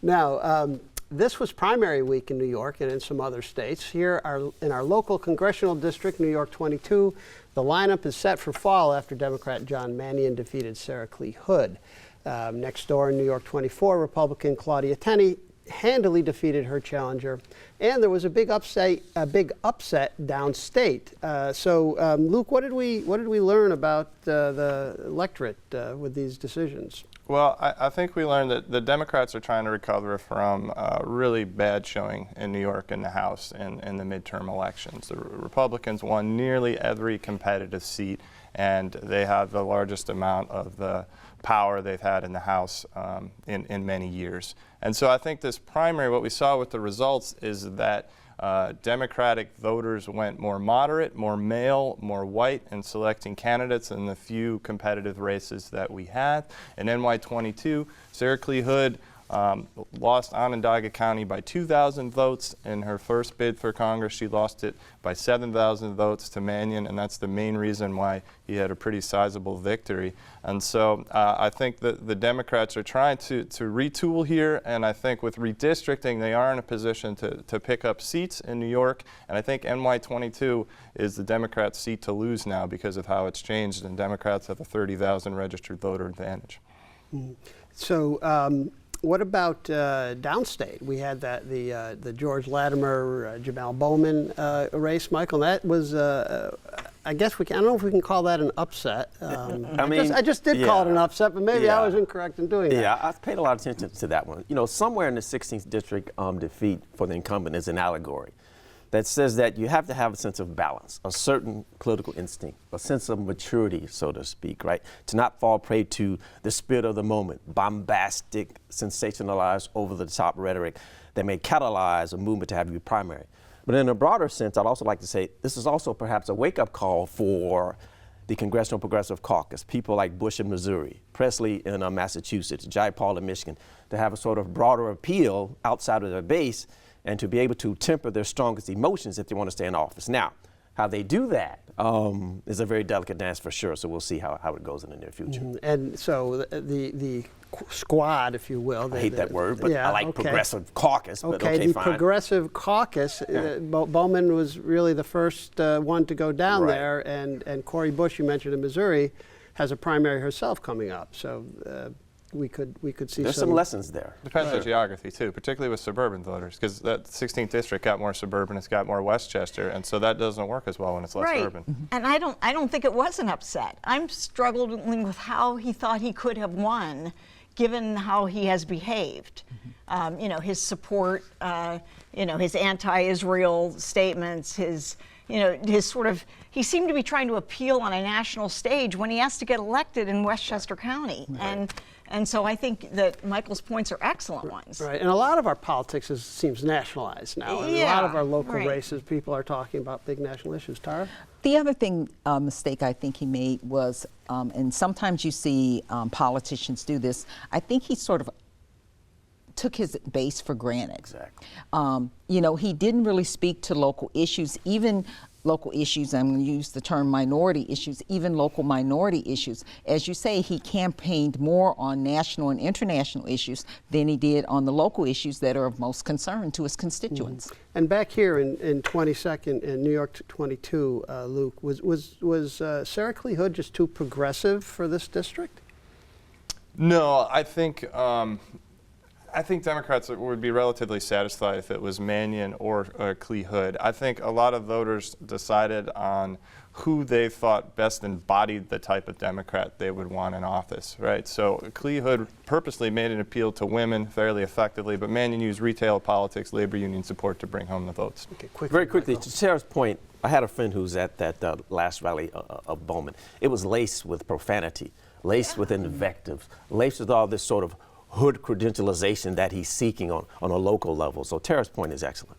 Now, this was primary week in New York and in some other states. Here in our local congressional district, New York 22, the lineup is set for fall after Democrat John Mannion defeated Sarah Clee Hood. Next door in New York 24, Republican Claudia Tenney handily defeated her challenger, and there was a big upset downstate. So, Luke, what did we learn about the electorate with these decisions? Well, I think we learned that the Democrats are trying to recover from a really bad showing in New York in the House in the midterm elections. The Republicans won nearly every competitive seat, and they have the largest amount of the power they've had in the House in many years. And so I think this primary, what we saw with the results is that Democratic voters went more moderate, more male, more white in selecting candidates in the few competitive races that we had. In NY22, Sarah Clee Hood lost Onondaga County by 2,000 votes. In her first bid for Congress, she lost it by 7,000 votes to Mannion, and that's the main reason why he had a pretty sizable victory. And so I think that the Democrats are trying to retool here, and I think with redistricting, they are in a position to pick up seats in New York, and I think NY22 is the Democrats' seat to lose now because of how it's changed, and Democrats have a 30,000 registered voter advantage. So, what about downstate? We had the George Latimer, Jamal Bowman race, Michael. That was, I guess I don't know if we can call that an upset. I just did call it an upset, but maybe I was incorrect in doing that. Yeah, I paid a lot of attention to that one. You know, somewhere in the 16th district defeat for the incumbent is an allegory that says that you have to have a sense of balance, a certain political instinct, a sense of maturity, so to speak, right? To not fall prey to the spirit of the moment, bombastic, sensationalized, over-the-top rhetoric that may catalyze a movement to have you primary. But in a broader sense, I'd also like to say this is also perhaps a wake-up call for the Congressional Progressive Caucus, people like Bush in Missouri, Presley in Massachusetts, Jayapal in Michigan, to have a sort of broader appeal outside of their base and to be able to temper their strongest emotions if they want to stay in office. Now, how they do that is a very delicate dance for sure, so we'll see how it goes in the near future. And so the squad, if you will. I hate that word, but I like Progressive Caucus, but okay, the fine. Progressive Caucus, Bowman was really the first one to go down there, and Cori Bush, you mentioned in Missouri, has a primary herself coming up. So we could see there's some lessons there. Depends on geography too, particularly with suburban voters, because that 16th district got more suburban, it's got more Westchester, and so that doesn't work as well when it's less urban. And I don't think it was an upset. I'm struggling with how he thought he could have won, given how he has behaved. You know, his support, you know, his anti-Israel statements, his sort of, he seemed to be trying to appeal on a national stage when he has to get elected in Westchester County. And so I think that Michael's points are excellent ones. Right, and a lot of our politics seems nationalized now. I mean, a lot of our local races, people are talking about big national issues. Tara? The other mistake I think he made was, and sometimes you see politicians do this, I think he sort of took his base for granted. Exactly. You know, he didn't really speak to local issues, even local issues, I'm going to use the term minority issues, even local minority issues. As you say, he campaigned more on national and international issues than he did on the local issues that are of most concern to his constituents. And back here in 22nd, in New York 22, Luke, was Sarah Clee Hood just too progressive for this district? No, I think Democrats would be relatively satisfied if it was Mannion or Clee Hood. I think a lot of voters decided on who they thought best embodied the type of Democrat they would want in office, right? So Clee Hood purposely made an appeal to women fairly effectively, but Mannion used retail politics, labor union support to bring home the votes. Okay, very quickly, to Sarah's point, I had a friend who's at that last rally of Bowman. It was laced with profanity, laced with invectives, laced with all this sort of Hood credentialization that he's seeking on a local level. So Tara's point is excellent.